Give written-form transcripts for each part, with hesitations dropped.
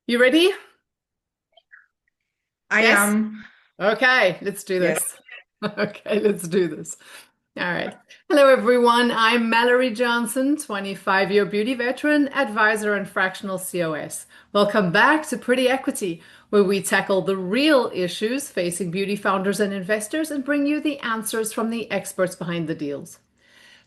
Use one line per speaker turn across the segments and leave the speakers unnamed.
You ready?
I
Yes?
am.
Okay, let's do
Yes.
this. Okay, let's do this. All right. Hello, everyone. I'm Mallory Johnson, 25-year beauty veteran, advisor, and fractional COS. Welcome back to Pretty Equity, where we tackle the real issues facing beauty founders and investors and bring you the answers from the experts behind the deals.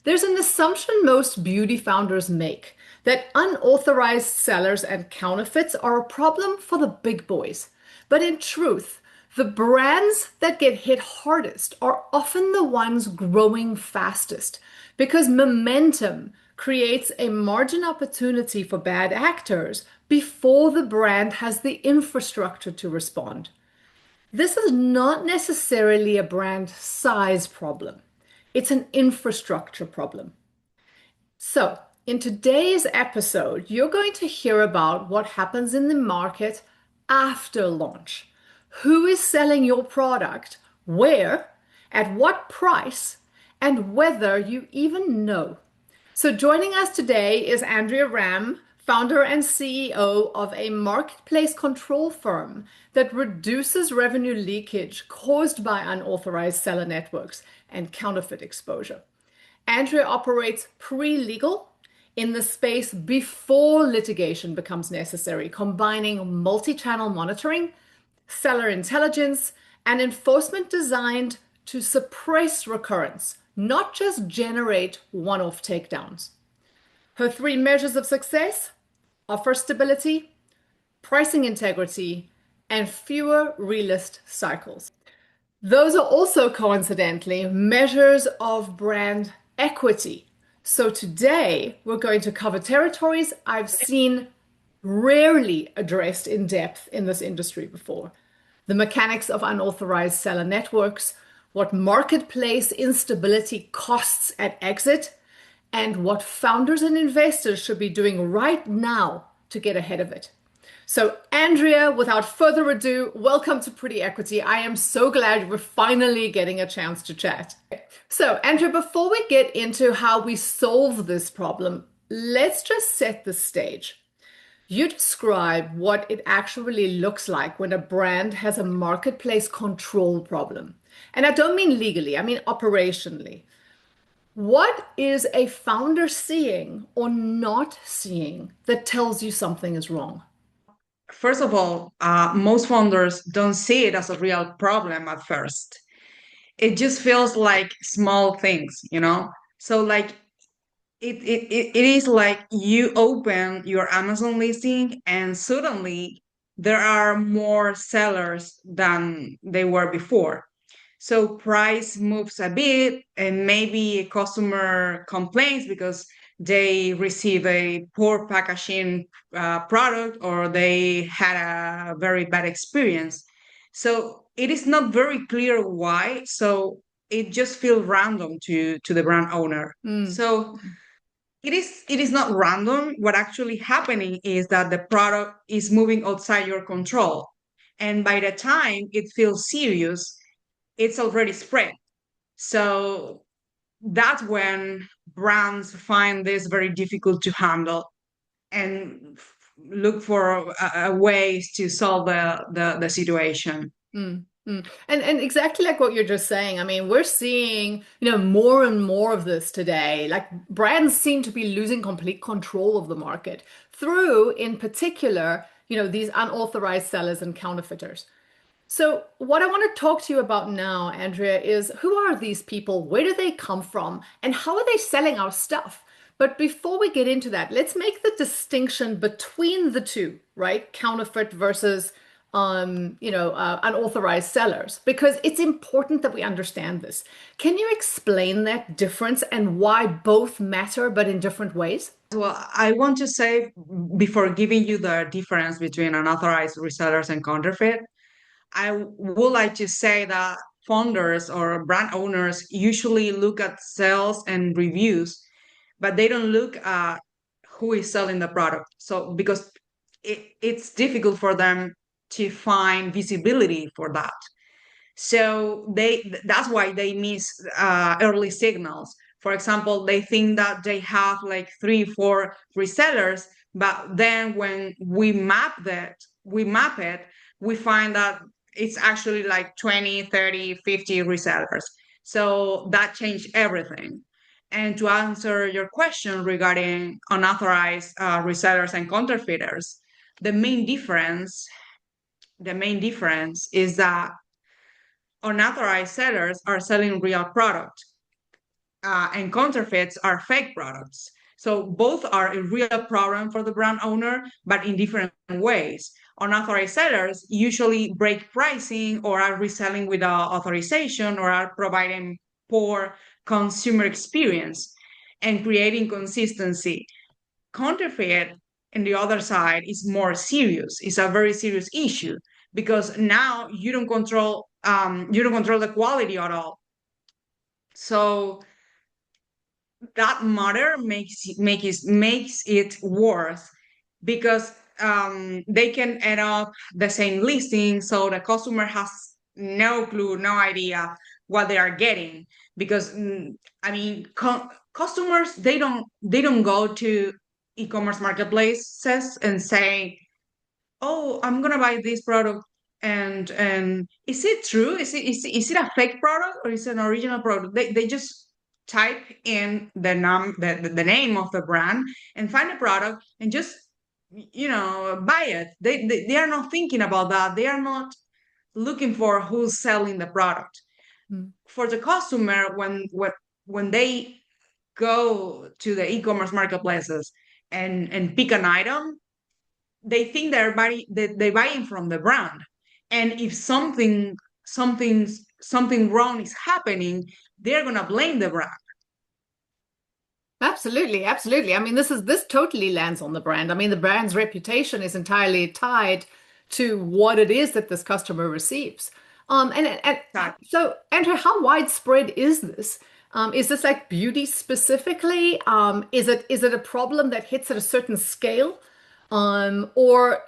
There's an assumption most beauty founders make that unauthorized sellers and counterfeits are a problem for the big boys. But in truth, the brands that get hit hardest are often the ones growing fastest because momentum creates a margin opportunity for bad actors before the brand has the infrastructure to respond. This is not necessarily a brand size problem. It's an infrastructure problem. So, in today's episode, you're going to hear about what happens in the market after launch. Who is selling your product, where, at what price, and whether you even know. So, joining us today is Andrea Ram, founder and CEO of a marketplace control firm that reduces revenue leakage caused by unauthorized seller networks and counterfeit exposure. Andrea operates pre-legal in the space before litigation becomes necessary, combining multi-channel monitoring, seller intelligence, and enforcement designed to suppress recurrence, not just generate one-off takedowns. Her three measures of success: offer stability, pricing integrity, and fewer relist cycles. Those are also coincidentally measures of brand equity. So today we're going to cover territories I've seen rarely addressed in depth in this industry before. The mechanics of unauthorized seller networks, what marketplace instability costs at exit, and what founders and investors should be doing right now to get ahead of it. So, Andrea, without further ado, welcome to Pretty Equity. I am so glad we're finally getting a chance to chat. So, Andrea, before we get into how we solve this problem, let's just set the stage. You describe what it actually looks like when a brand has a marketplace control problem. And I don't mean legally, I mean operationally. What is a founder seeing or not seeing that tells you something is wrong?
First of all, most founders don't see it as a real problem at first. It just feels like small things. So like it is like you open your Amazon listing and suddenly there are more sellers than they were before. So price moves a bit, and maybe a customer complains because they receive a poor packaging product or they had a very bad experience. So it is not very clear why. So it just feels random to the brand owner.
Mm.
So it is not random. What actually happening is that the product is moving outside your control. And by the time it feels serious, it's already spread. So that's when brands find this very difficult to handle and look for ways to solve the situation.
Mm, mm. And exactly like what you're just saying. I mean, we're seeing, more and more of this today. Like brands seem to be losing complete control of the market through, in particular, these unauthorized sellers and counterfeiters. So, what I want to talk to you about now, Andrea, is who are these people? Where do they come from? And how are they selling our stuff? But before we get into that, let's make the distinction between the two, right? Counterfeit versus, unauthorized sellers, because it's important that we understand this. Can you explain that difference and why both matter, but in different ways?
Well, I want to say before giving you the difference between unauthorized resellers and counterfeit, I would like to say that founders or brand owners usually look at sales and reviews, but they don't look at who is selling the product. So because it's difficult for them to find visibility for that. So that's why they miss early signals. For example, they think that they have like three, four resellers, But then when we map it, we find that it's actually like 20, 30, 50 resellers. So that changed everything. And to answer your question regarding unauthorized resellers and counterfeiters, the main difference, the main difference is that unauthorized sellers are selling real product, and counterfeits are fake products. So both are a real problem for the brand owner, but in different ways. Unauthorized sellers usually break pricing or are reselling without authorization or are providing poor consumer experience and creating consistency. Counterfeit, on the other side, is more serious. It's a very serious issue because now you don't control the quality at all. So that matter makes it worse because they can end up the same listing, so the customer has no clue, no idea what they are getting. Because I mean, customers, they don't go to e-commerce marketplaces and say, oh, I'm gonna buy this product, and is it true? Is it a fake product or is it an original product? They just type in the name of the brand and find a product and just buy it. They are not thinking about that. They are not looking for who's selling the product.
Mm.
For the customer, when they go to the e-commerce marketplaces and pick an item, they think they're buying from the brand, and if something wrong is happening, they're gonna blame the brand.
Absolutely, absolutely. I mean, this totally lands on the brand. I mean, the brand's reputation is entirely tied to what it is that this customer receives. And
That
so, Andrew, how widespread is this? Is this like beauty specifically? Is it a problem that hits at a certain scale? Or,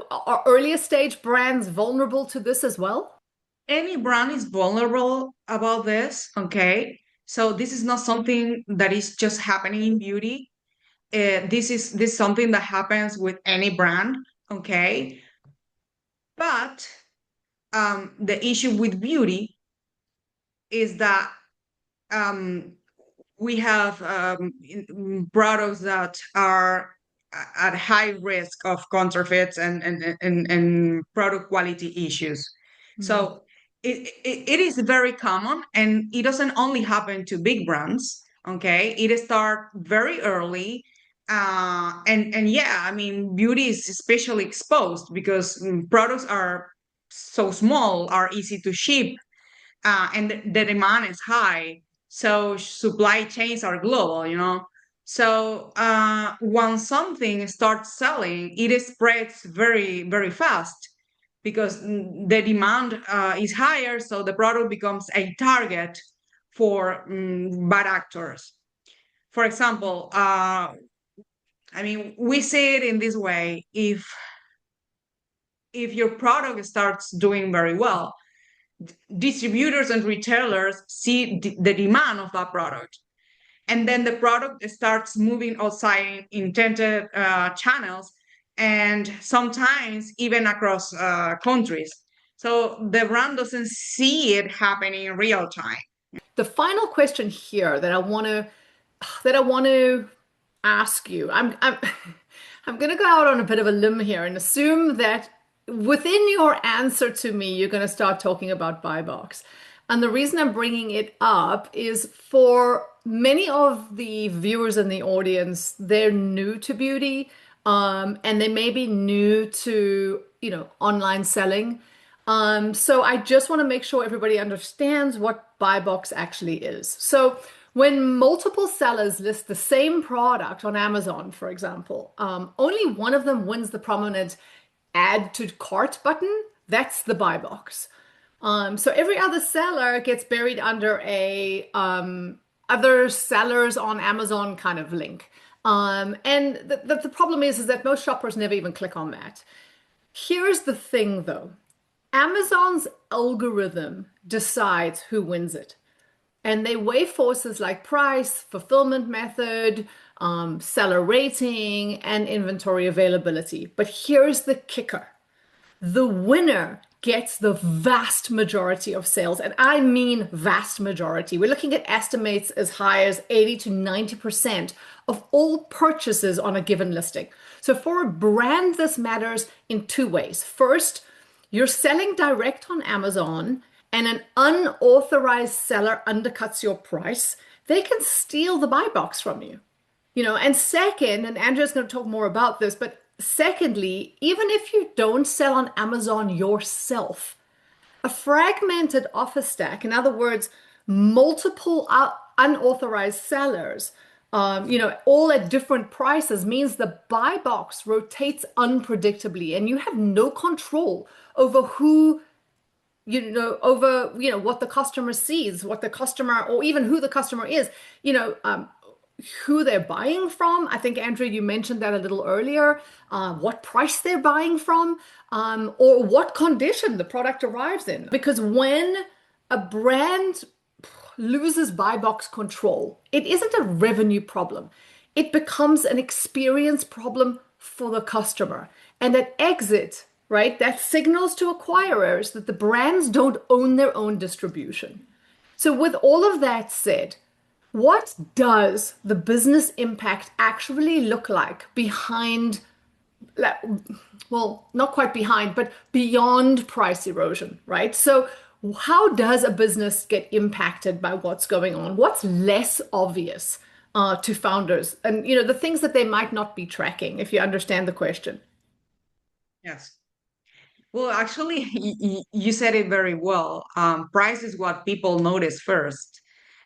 are earlier stage brands vulnerable to this as well?
any brand is vulnerable about this, okay? So this is not something that is just happening in beauty. This is something that happens with any brand, okay? But the issue with beauty is that um, we have products that are at high risk of counterfeits and product quality issues.
Mm.
So it is very common, and it doesn't only happen to big brands. Okay, it starts very early. And yeah, I mean, beauty is especially exposed because products are so small, are easy to ship, and the demand is high. So supply chains are global. So once something starts selling, it spreads very, very fast because the demand is higher. So the product becomes a target for bad actors. For example, I mean, we see it in this way. If your product starts doing very well, distributors and retailers see the demand of that product, and then the product starts moving outside intended channels, and sometimes even across countries. So the brand doesn't see it happening in real time.
The final question here that I want to ask you. I'm I'm going to go out on a bit of a limb here and assume that within your answer to me, you're going to start talking about buy box. And the reason I'm bringing it up is for many of the viewers in the audience, they're new to beauty, and they may be new to, online selling. So I just want to make sure everybody understands what buy box actually is. So when multiple sellers list the same product on Amazon, for example, only one of them wins the prominent add to cart button. That's the buy box. So every other seller gets buried under a other sellers on Amazon kind of link. And the problem is that most shoppers never even click on that. Here's the thing though. Amazon's algorithm decides who wins it. And they weigh forces like price, fulfillment method, seller rating, and inventory availability. But here's the kicker. The winner gets the vast majority of sales. And I mean vast majority. We're looking at estimates as high as 80 to 90% of all purchases on a given listing. So for a brand, this matters in two ways. First, you're selling direct on Amazon and an unauthorized seller undercuts your price, they can steal the buy box from you. And second, and Andrea's going to talk more about this, but secondly, even if you don't sell on Amazon yourself, a fragmented offer stack, in other words, multiple unauthorized sellers, all at different prices means the buy box rotates unpredictably and you have no control over what the customer sees, what the customer, or even who the customer is, who they're buying from. I think, Andrea, you mentioned that a little earlier, what price they're buying from, or what condition the product arrives in. Because when a brand loses buy box control, it isn't a revenue problem. It becomes an experience problem for the customer. And at exit, right, that signals to acquirers that the brands don't own their own distribution. So, with all of that said, what does the business impact actually look like behind, well, not quite behind, but beyond price erosion, right? So, how does a business get impacted by what's going on? What's less obvious to founders? And, the things that they might not be tracking, if you understand the question.
Yes. Well, actually, you said it very well. Price is what people notice first,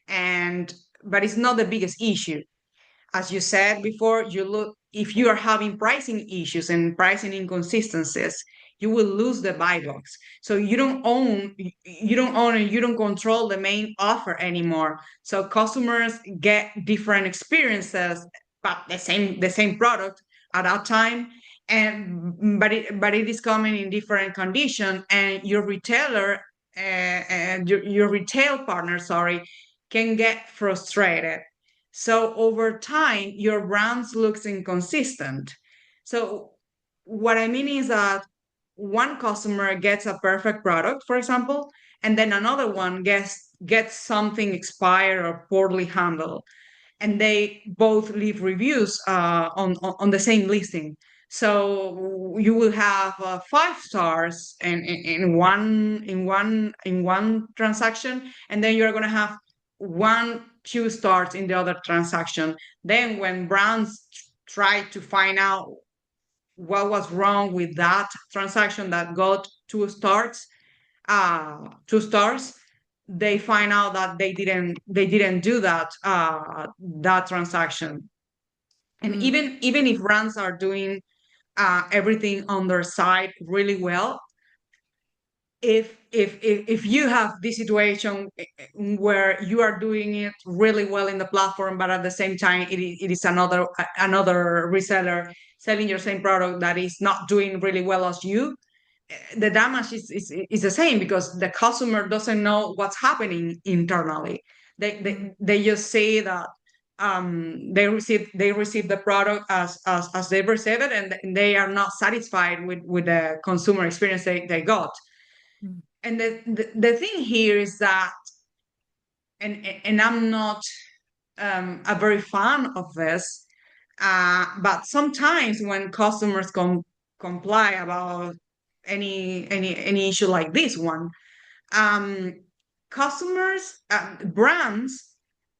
and but it's not the biggest issue. As you said before, you look if you are having pricing issues and pricing inconsistencies, you will lose the buy box. So you don't own and you don't control the main offer anymore. So customers get different experiences, but the same product at that time. And but it is coming in different condition, and your retailer and your retail partner, sorry, can get frustrated. So over time, your brands looks inconsistent. So what I mean is that one customer gets a perfect product, for example, and then another one gets something expired or poorly handled, and they both leave reviews on the same listing. So you will have 5 stars in one transaction, and then you're going to have 1 2 stars in the other transaction. Then when brands try to find out what was wrong with that transaction that got 2 stars, they find out that they didn't do that transaction. And
Mm,
even if brands are doing everything on their side really well, if you have this situation where you are doing it really well in the platform, but at the same time it is another reseller selling your same product that is not doing really well as you, the damage is the same, because the customer doesn't know what's happening internally. They
mm,
they, they just say that they receive the product as they receive it, and they are not satisfied with the consumer experience they got.
mm,
And the thing here is that, and I'm not a very fan of this, but sometimes when customers comply about any issue like this one, um, brands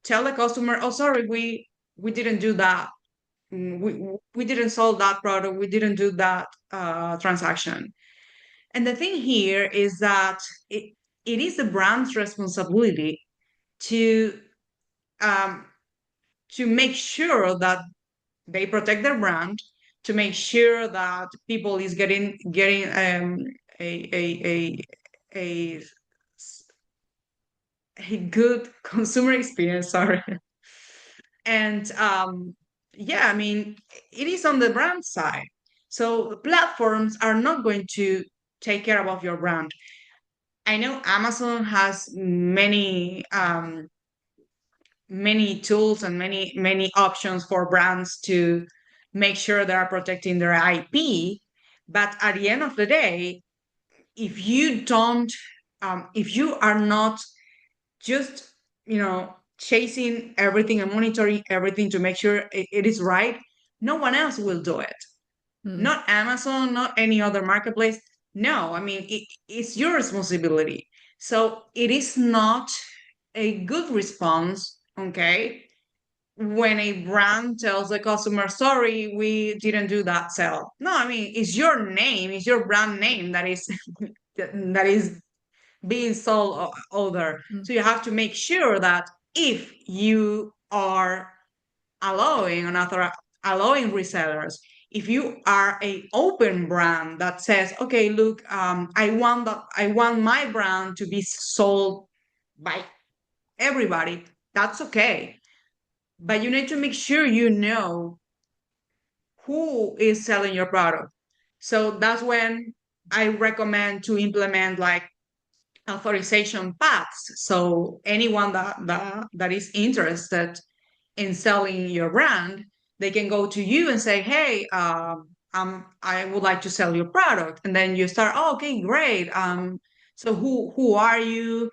tell the customer, "Oh, sorry, we didn't do that. We didn't sell that product. We didn't do that transaction." And the thing here is that it is the brand's responsibility to um, to make sure that they protect their brand, to make sure that people is getting a, a a a good consumer experience. Sorry. And yeah, I mean, it is on the brand side. So platforms are not going to take care of your brand. I know Amazon has many many tools and many options for brands to make sure they are protecting their IP. But at the end of the day, if you don't, if you are not just, chasing everything and monitoring everything to make sure it is right, no one else will do it.
Mm,
Not Amazon, not any other marketplace. No, I mean, it's your responsibility. So it is not a good response, okay, when a brand tells the customer, sorry, we didn't do that sale. No, I mean, it's your name, it's your brand name that is that is being sold over.
mm,
So you have to make sure that if you are allowing another allowing resellers, if you are a open brand that says, okay, look, I want my brand to be sold by everybody, that's okay. But you need to make sure you know who is selling your product. So that's when I recommend to implement like authorization paths. So anyone that is interested in selling your brand, they can go to you and say, "Hey, I would like to sell your product," and then you start. Oh, okay, great. So who are you?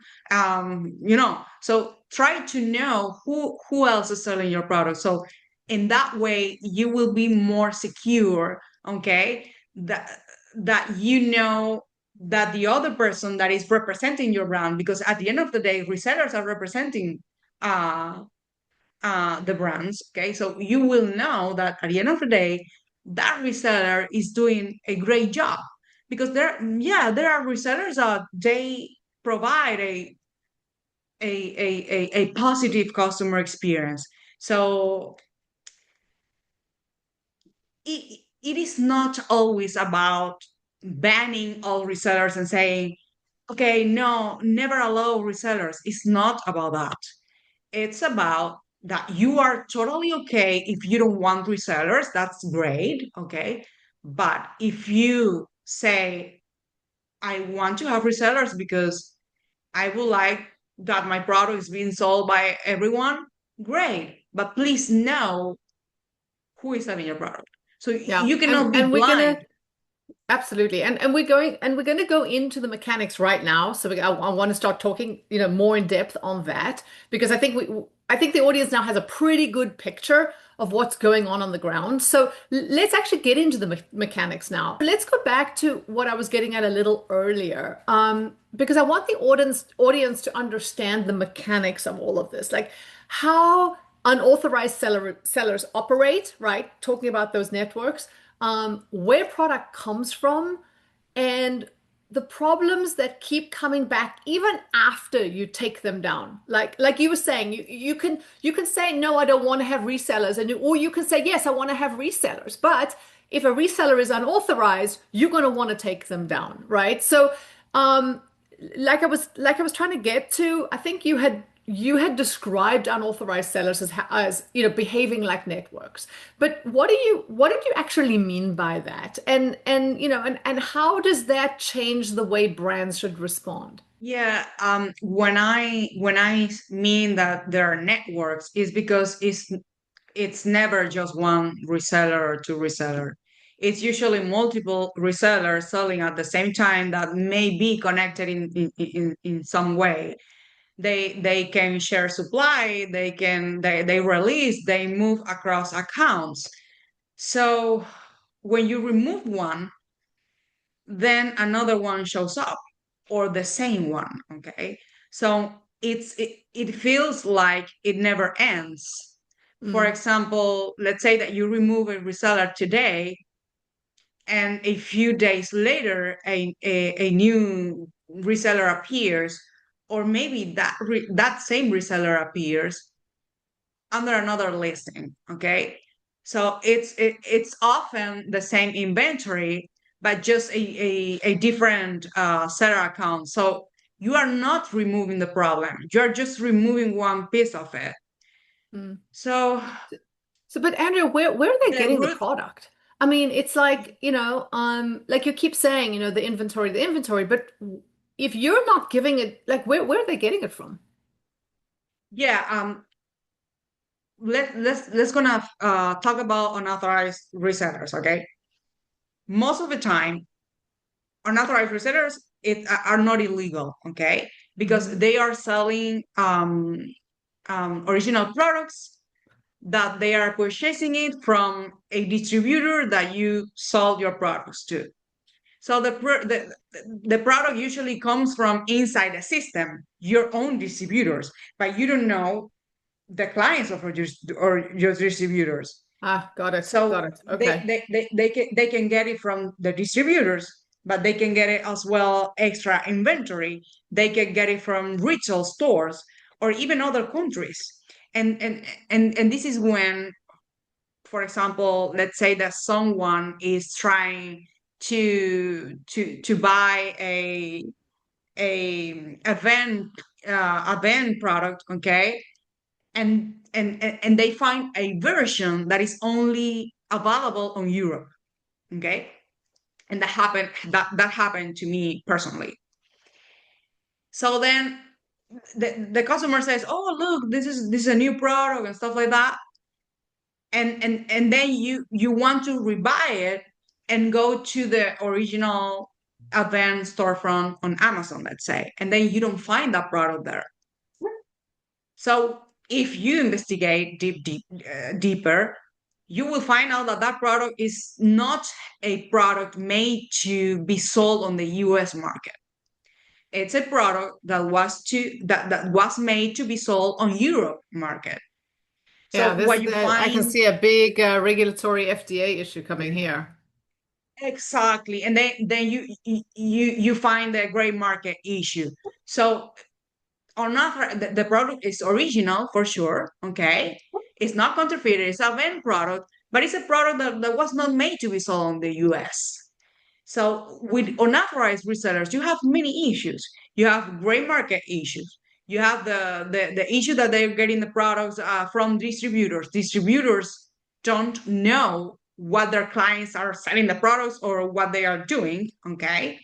So try to know who else is selling your product. So in that way, you will be more secure. Okay, that you know that the other person that is representing your brand, because at the end of the day, resellers are representing uh the brands. Okay, so you will know that at the end of the day, that reseller is doing a great job, because there are resellers that they provide a positive customer experience. So it is not always about banning all resellers and saying, okay, no, never allow resellers. It's not about that. It's about that you are totally okay if you don't want resellers, that's great, okay? But if you say, I want to have resellers because I would like that my product is being sold by everyone, great. But please know who is selling your product. So
yeah.
you
And
cannot be
and we're
blind.
gonna absolutely. And we're going to go into the mechanics right now. So I want to start talking, more in depth on that because I think the audience now has a pretty good picture of what's going on the ground. So let's actually get into the mechanics now. Let's go back to what I was getting at a little earlier. Because I want the audience to understand the mechanics of all of this, like how unauthorized sellers operate, right? Talking about those networks, where product comes from, and the problems that keep coming back even after you take them down. Like you were saying, you can say no, I don't want to have resellers, or you can say yes, I want to have resellers. But if a reseller is unauthorized, you're going to want to take them down, right? So, um, like I was trying to get to, I think you had described unauthorized sellers as behaving like networks. But what did you actually mean by that? And how does that change the way brands should respond?
Yeah, when I mean that there are networks, is because it's never just one reseller or two reseller. It's usually multiple resellers selling at the same time that may be connected in some way. They can share supply, they release, they move across accounts. So when you remove one, then another one shows up, or the same one, okay? So it feels like it never ends. For
Mm,
example, let's say that you remove a reseller today, and a few days later a new reseller appears, or maybe that same reseller appears under another listing, okay? So it's often the same inventory, but just a different seller account. So you are not removing the problem, you're just removing one piece of it.
mm.
So
So, but Andrea, where are they
the
getting the
root,
product? I mean, it's like, like you keep saying, the inventory, but if you're not giving it, like where are they getting it from?
yeah, let's gonna talk about unauthorized resellers, okay? Most of the time, unauthorized resellers are not illegal, okay? Because
Mhm.
they are selling original products that they are purchasing it from a distributor that you sold your products to. So the product usually comes from inside the system, your own distributors, but you don't know the clients of your distributors.
Ah, got it. Got
So
it. Okay.
they can get it from the distributors, but they can get it as well extra inventory. They can get it from retail stores or even other countries. And this is when, for example, let's say that someone is trying to buy a van product, okay, and they find a version that is only available on Europe, okay, and that happened to me personally. So then the customer says, "Oh, look, this is a new product and stuff like that," and then you want to rebuy it and go to the original advanced storefront on Amazon, let's say, and then you don't find that product there. So if you investigate deeper, you will find out that that product is not a product made to be sold on the US market. It's a product that was made to be sold on Europe market.
Yeah,
So what you
I can
find
see a big regulatory FDA issue coming here.
exactly, and then you find the gray market issue. So or not the product is original for sure, okay, it's not counterfeited, it's a van product, but it's a product that was not made to be sold in the US. So with unauthorized resellers you have many issues. You have gray market issues. You have the issue that they're getting the products from distributors don't know what their clients are selling the products or what they are doing, okay.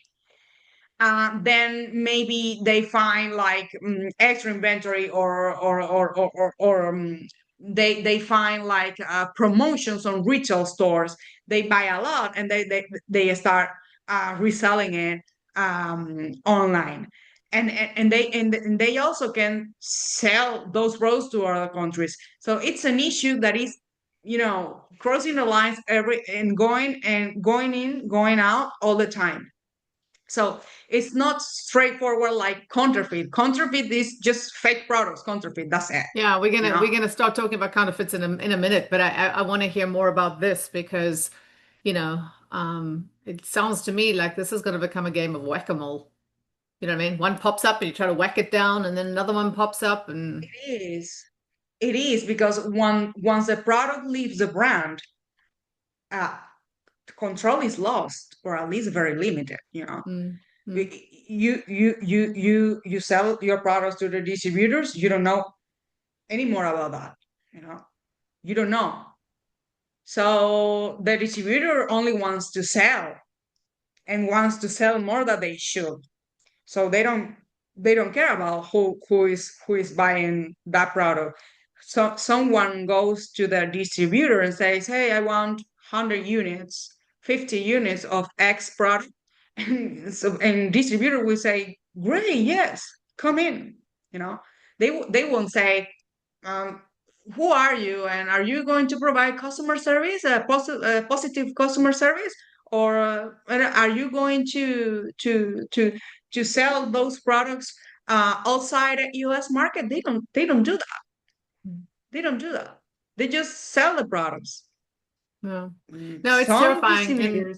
Then maybe they find like extra inventory or they find like promotions on retail stores. They buy a lot and they start reselling it online, and they also can sell those products to other countries. So it's an issue that is crossing the lines every and going in going out all the time. So it's not straightforward like counterfeit. Counterfeit is just fake products. Counterfeit, that's it.
Yeah,
You know,
we're gonna start talking about counterfeits in a minute, but I want to hear more about this because, it sounds to me like this is going to become a game of whack-a-mole. You know what I mean? One pops up and you try to whack it down, and then another one pops up, and
it is. It is because once the product leaves the brand, uh, control is lost, or at least very limited.
mm, mm,
You sell your products to the distributors. You don't know any more about that. You know, you don't know. So the distributor only wants to sell and wants to sell more than they should. So they don't care about who is buying that product. So someone goes to the distributor and says, "Hey, I want 100 units, 50 units of X product," and distributor will say, "Great, yes, come in." You know, they won't say, um, "Who are you, and are you going to provide customer service, a positive customer service, or are you going to sell those products outside the U.S. market?" They don't do that.
mm.
They don't do that. They just sell the products.
No, no, it's
Some
terrifying,
distributors.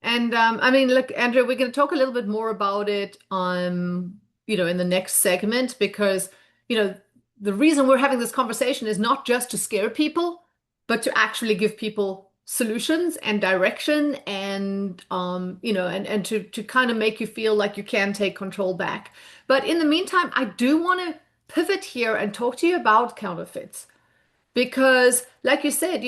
and I mean, look, Andrea, we're going to talk a little bit more about it, in the next segment because, you know, the reason we're having this conversation is not just to scare people, but to actually give people solutions and direction and, and to kind of make you feel like you can take control back. But in the meantime, I do want to pivot here and talk to you about counterfeits. Because, like you said,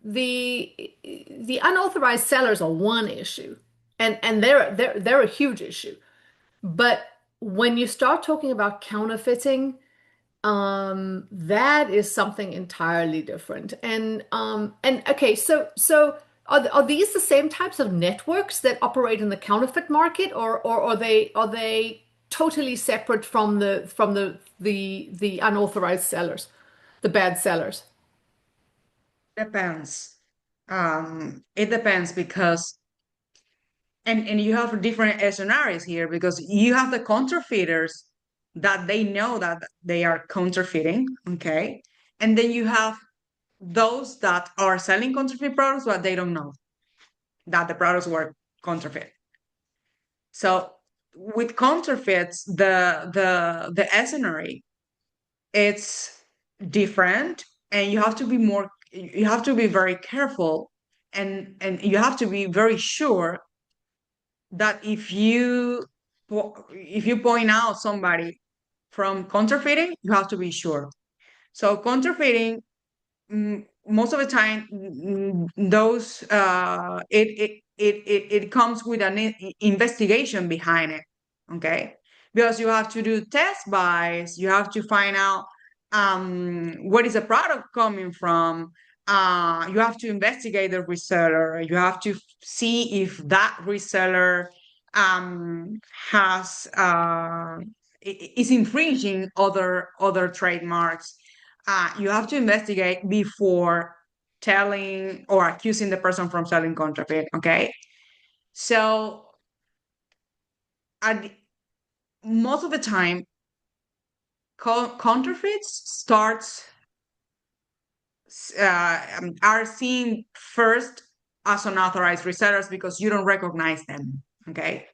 the unauthorized sellers are one issue, and they're a huge issue. But when you start talking about counterfeiting, That is something entirely different. And okay, so are these the same types of networks that operate in the counterfeit market, or are they totally separate from the unauthorized sellers, the bad sellers?
Depends. It depends because and you have different scenarios here because you have the counterfeiters that they know that they are counterfeiting, okay? And then you have those that are selling counterfeit products, but they don't know that the products were counterfeit. So with counterfeits, the scenario it's different, and you have to be very careful, and you have to be very sure that if you point out somebody from counterfeiting, you have to be sure. So counterfeiting, most of the time, those it comes with an investigation behind it, okay? Because you have to do test buys, you have to find out what is the product coming from. You have to investigate the reseller. You have to see if that reseller has is infringing other trademarks. You have to investigate before telling or accusing the person from selling counterfeit. Okay, so at most of the time, counterfeits are seen first as unauthorized resellers because you don't recognize them. Okay,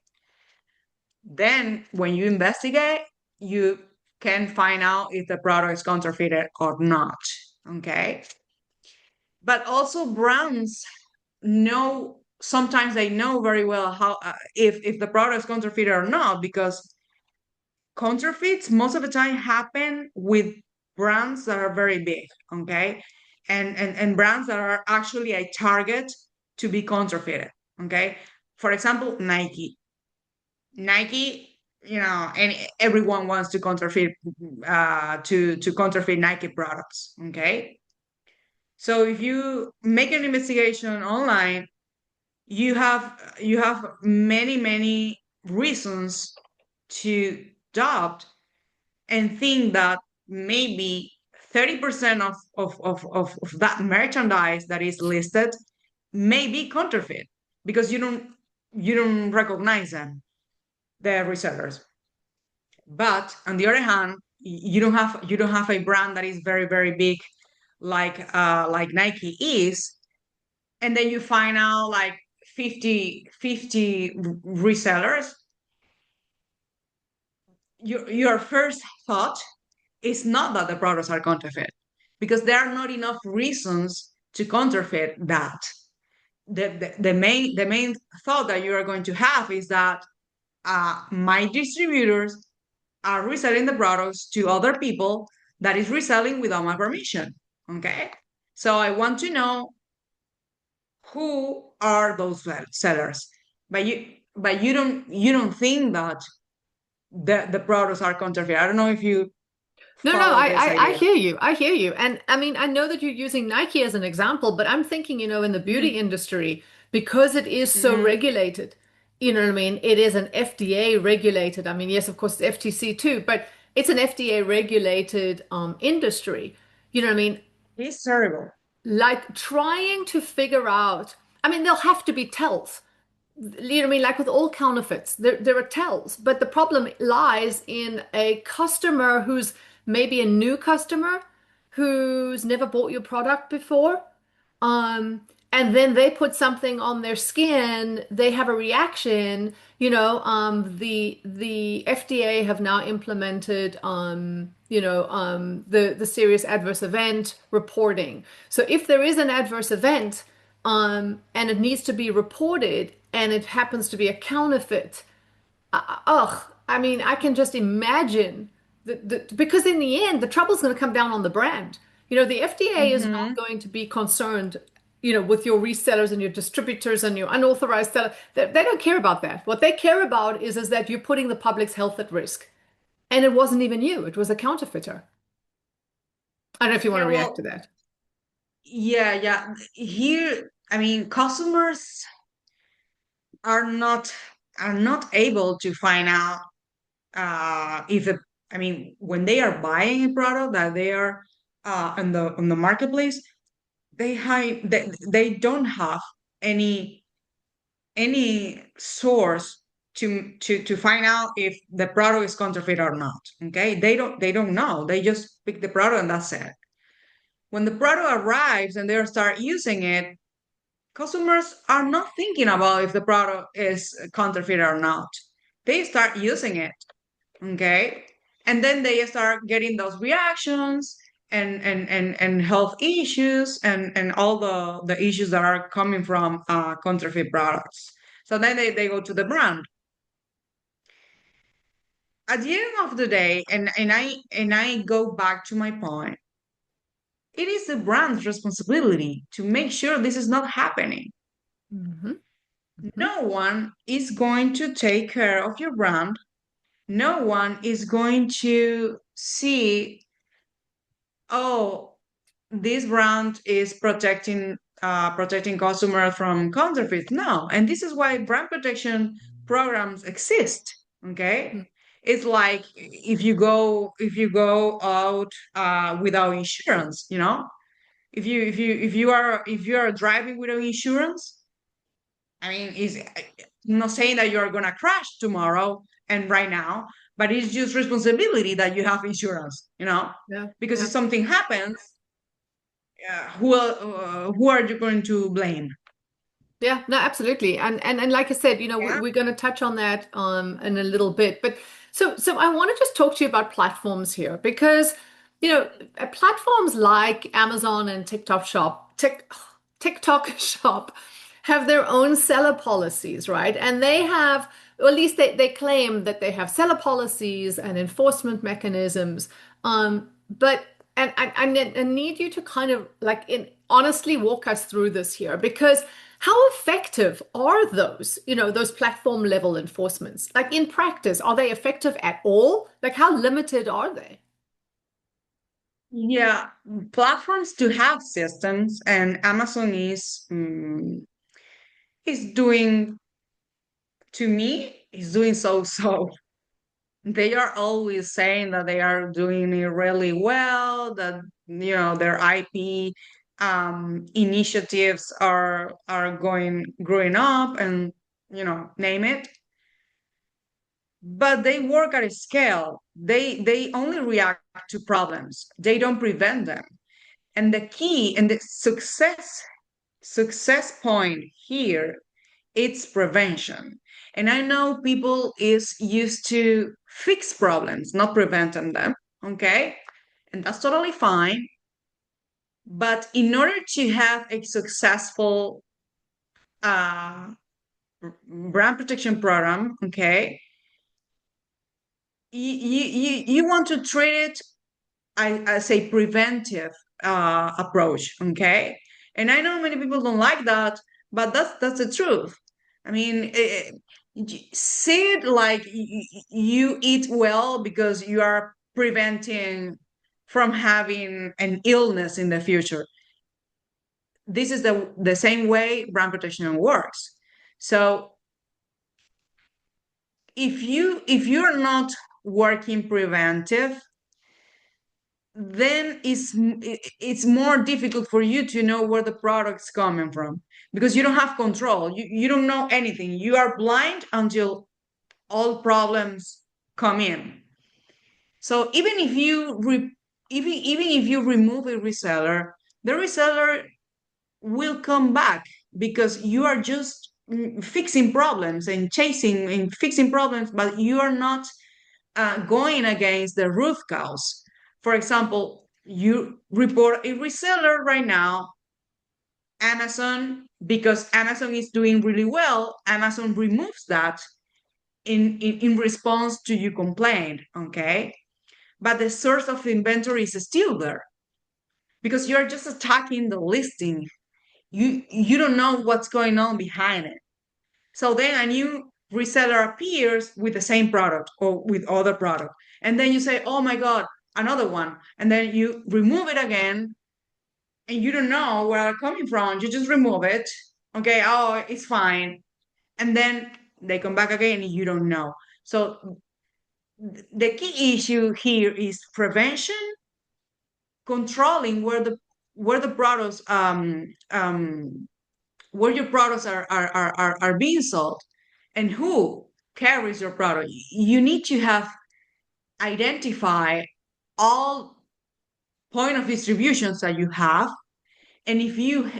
then when you investigate, you can find out if the product is counterfeited or not. Okay, but also brands know, sometimes they know very well how if the product is counterfeit or not, because counterfeits most of the time happen with brands that are very big, okay, and brands that are actually a target to be counterfeited, okay. For example, Nike, and everyone wants to counterfeit to counterfeit Nike products, okay. So if you make an investigation online, you have many reasons to doubt and think that maybe 30% of that merchandise that is listed may be counterfeit because you don't recognize them, the resellers. But on the other hand, you don't have a brand that is very big like Nike is, and then you find out like 50 resellers. Your first thought is not that the products are counterfeit, because there are not enough reasons to counterfeit that. The main thought that you are going to have is that my distributors are reselling the products to other people that is reselling without my permission. Okay, so I want to know who are those sellers, but you don't think that the products are counterfeit. I don't know if you
No, no,
follow this
I
idea.
hear you. I hear you. And I mean, I know that you're using Nike as an example, but I'm thinking, in the beauty
Mhm.
industry, because it is so
Mhm.
regulated, you know what I mean? It is an FDA regulated. I mean, yes, of course, it's FTC too, but it's an FDA regulated industry. You know what I mean?
It's terrible.
Like trying to figure out, I mean, there'll have to be tells. You know what I mean? Like with all counterfeits, there are tells, but the problem lies in a customer who's maybe a new customer who's never bought your product before. Um, and then they put something on their skin, they have a reaction. The FDA have now implemented the serious adverse event reporting. So if there is an adverse event, and it needs to be reported, and it happens to be a counterfeit, ugh, I mean, I can just imagine because in the end, the trouble's going to come down on the brand. The FDA is not
Hmm.
going to be concerned, with your resellers and your distributors and your unauthorized seller. They don't care about that. What they care about is that you're putting the public's health at risk. And it wasn't even you, it was a counterfeiter. I don't know if you want to
Yeah,
react to
well,
that.
yeah. Here, I mean, customers are not are not able to find out if it, I mean, when they are buying a product that they are on the marketplace, they don't have any source to find out if the product is counterfeit or not. Okay, they don't know. They just pick the product and that's it. When the product arrives and they start using it, customers are not thinking about if the product is counterfeit or not. They start using it, okay, and then they start getting those reactions and health issues and all the issues that are coming from counterfeit products. So then they go to the brand. At the end of the day, and I go back to my point, it is the brand's responsibility to make sure this is not happening.
Hmm. Hmm.
No one is going to take care of your brand. No one is going to see, oh, this brand is protecting customers from counterfeits. No, and this is why brand protection programs exist. Okay, it's like if you go out without insurance, you know, if you are driving without insurance, I mean, is I'm not saying that you're gonna crash tomorrow and right now, but it's just responsibility that you have insurance, you know,
Yeah,
because if
yeah.
something happens, who are you going to blame?
Yeah, no, absolutely. And like I said,
Yeah.
we're going to touch on that in a little bit. But so I want to just talk to you about platforms here because, platforms like Amazon and TikTok Shop have their own seller policies, right? And they have, or at least they claim that they have seller policies and enforcement mechanisms. But I need you to kind of honestly walk us through this here because how effective are those platform level enforcements? Like in practice, are they effective at all? Like how limited are they?
Yeah, platforms to have systems, and Amazon is doing to me is doing so. They are always saying that they are doing it really well, that their IP initiatives are going growing up, and name it. But they work at a scale. They only react to problems. They don't prevent them. And the key and the success point here, it's prevention. And I know people is used to fix problems, not preventing them. Okay, and that's totally fine. But in order to have a successful uh, brand protection program, okay, you want to treat it as a preventive approach, okay? And I know many people don't like that, but that's the truth. I mean, see it like you eat well because you are preventing from having an illness in the future. This is the same way brand protection works. So if you're not working preventive, then it's more difficult for you to know where the product's coming from because you don't have control. You don't know anything. You are blind until all problems come in. So even if you remove a reseller, the reseller will come back because you are just fixing problems and chasing and fixing problems, but you are not going against the root cause. For example, you report a reseller right now, Amazon, because Amazon is doing really well, Amazon removes that in response to your complaint, okay? But the source of inventory is still there because you're just attacking the listing. You don't know what's going on behind it. So then a new reseller appears with the same product or with other product. And then you say, oh my God, another one, and then you remove it again, and you don't know where they're coming from. You just remove it. Okay, oh, it's fine. And then they come back again and you don't know. So the key issue here is prevention, controlling where the products where your products are being sold and who carries your product. You need to have identify all point of distributions that you have, and if you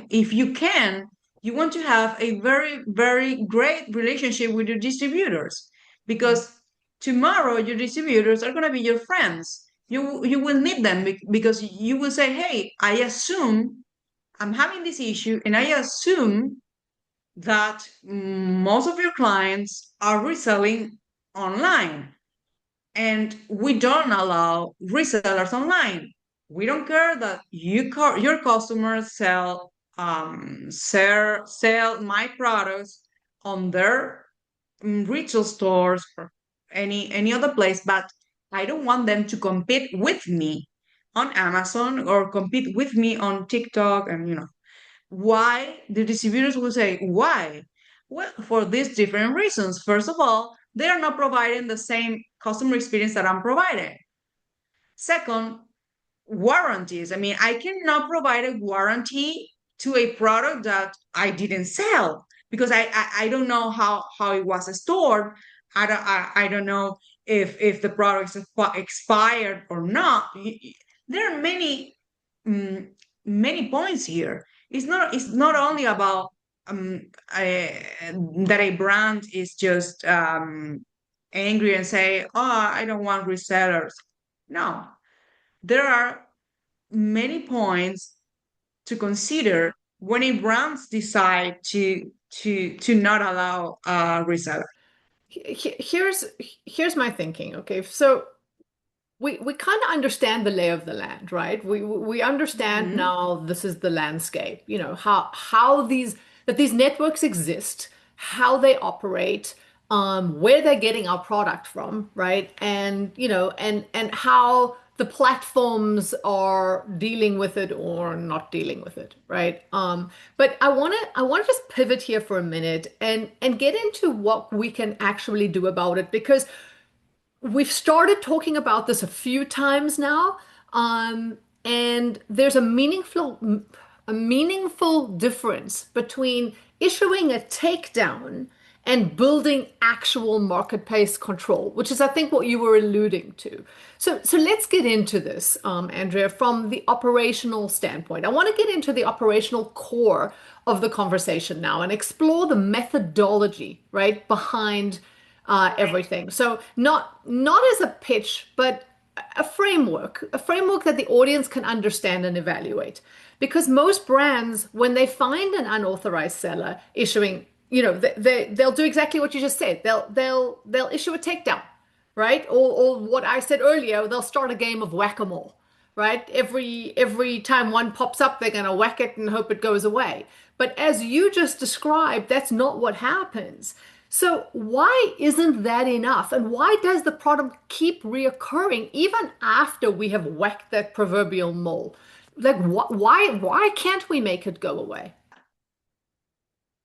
can, you want to have a very very great relationship with your distributors, because tomorrow your distributors are going to be your friends. You will need them because you will say, hey, I assume I'm having this issue, and I assume that most of your clients are reselling online, and we don't allow resellers online. We don't care that your customers sell my products on their retail stores or any other place, but I don't want them to compete with me on Amazon or compete with me on TikTok. And why the distributors will say why? Well, for these different reasons. First of all, they are not providing the same customer experience that I'm providing. Second, warranties. I mean, I cannot provide a warranty to a product that I didn't sell because I don't know how it was stored. I don't know if the product is expired or not. There are mm, many points here. It's not only about um, that a brand is just angry and say, "Oh, I don't want resellers." No, there are many points to consider when a brands decide to not allow a reseller.
Here's my thinking. Okay, so we kind of understand the lay of the land, right? We understand
Mhm.
now this is the landscape, how these networks exist, how they operate, where they're getting our product from, right? And and how the platforms are dealing with it or not dealing with it, right? But I want to just pivot here for a minute and get into what we can actually do about it, because we've started talking about this a few times now, and there's a meaningful difference between issuing a takedown and building actual marketplace control, which is, I think, what you were alluding to. So let's get into this, Andrea, from the operational standpoint. I want to get into the operational core of the conversation now and explore the methodology, right, behind everything. So not as a pitch, but a framework that the audience can understand and evaluate. Because most brands, when they find an unauthorized seller issuing, they'll do exactly what you just said. They'll issue a takedown, right? Or what I said earlier, they'll start a game of whack-a-mole, right? Every time one pops up, they're gonna whack it and hope it goes away. But as you just described, that's not what happens. So why isn't that enough? And why does the problem keep reoccurring even after we have whacked that proverbial mole? Like why can't we make it go away?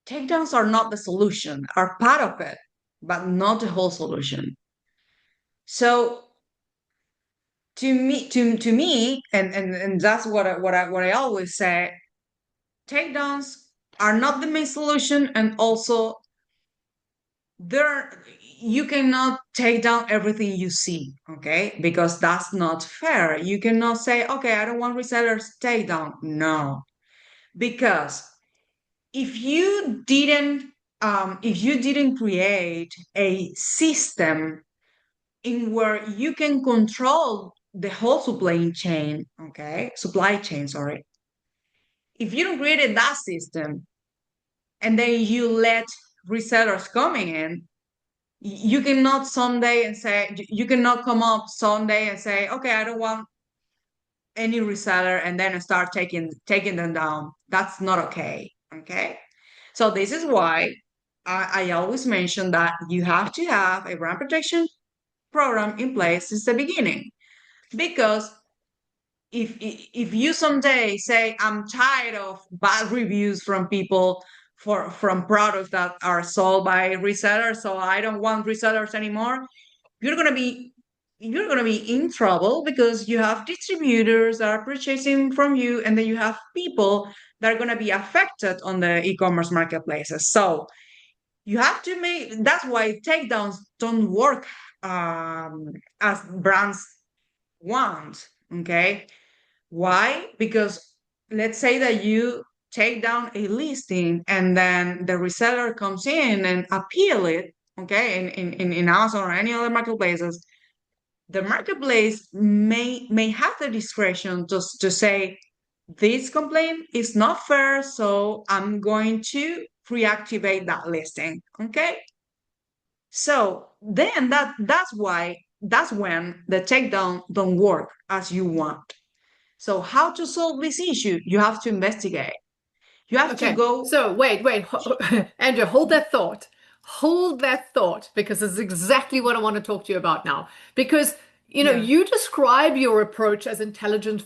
Takedowns are not the solution, are part of it, but not the whole solution. So to me, and that's what I always say, takedowns are not the main solution, and also there you cannot take down everything you see, okay, because that's not fair. You cannot say, okay, I don't want resellers take down. No, because if you didn't create a system in where you can control the whole supply chain, sorry, if you don't create that system and then you let resellers coming in, you cannot someday and say you cannot come up someday and say, okay, I don't want any reseller, and then start taking them down. That's not okay. Okay. So this is why I always mention that you have to have a brand protection program in place since the beginning. Because if you someday say, I'm tired of bad reviews from people from products that are sold by resellers, so I don't want resellers anymore, you're gonna be you're gonna be in trouble, because you have distributors that are purchasing from you, and then you have people that are gonna be affected on the e-commerce marketplaces. So you have to make, that's why takedowns don't work as brands want. Okay, why? Because let's say that you take down a listing, and then the reseller comes in and appeal it, okay, in Amazon or any other marketplaces. The marketplace may have the discretion just to say, this complaint is not fair, so I'm going to reactivate that listing. Okay. So then that's when the takedown don't work as you want. So how to solve this issue? You have to investigate. You have to
Okay,
go.
so wait, Andrew, hold that thought. Hold that thought, because this is exactly what I want to talk to you about now. Because,
Yeah.
you describe your approach as intelligence,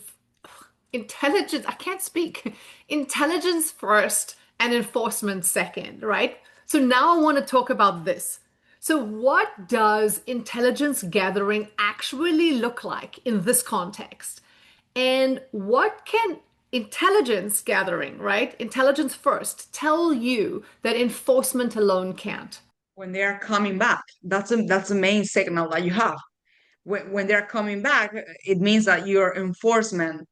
I can't speak, intelligence first and enforcement second, right? So now I want to talk about this. So, what does intelligence gathering actually look like in this context? And what can intelligence gathering, right? Intelligence first, tell you that enforcement alone can't?
When they are coming back, that's the main signal that you have. When they're coming back, it means that your enforcement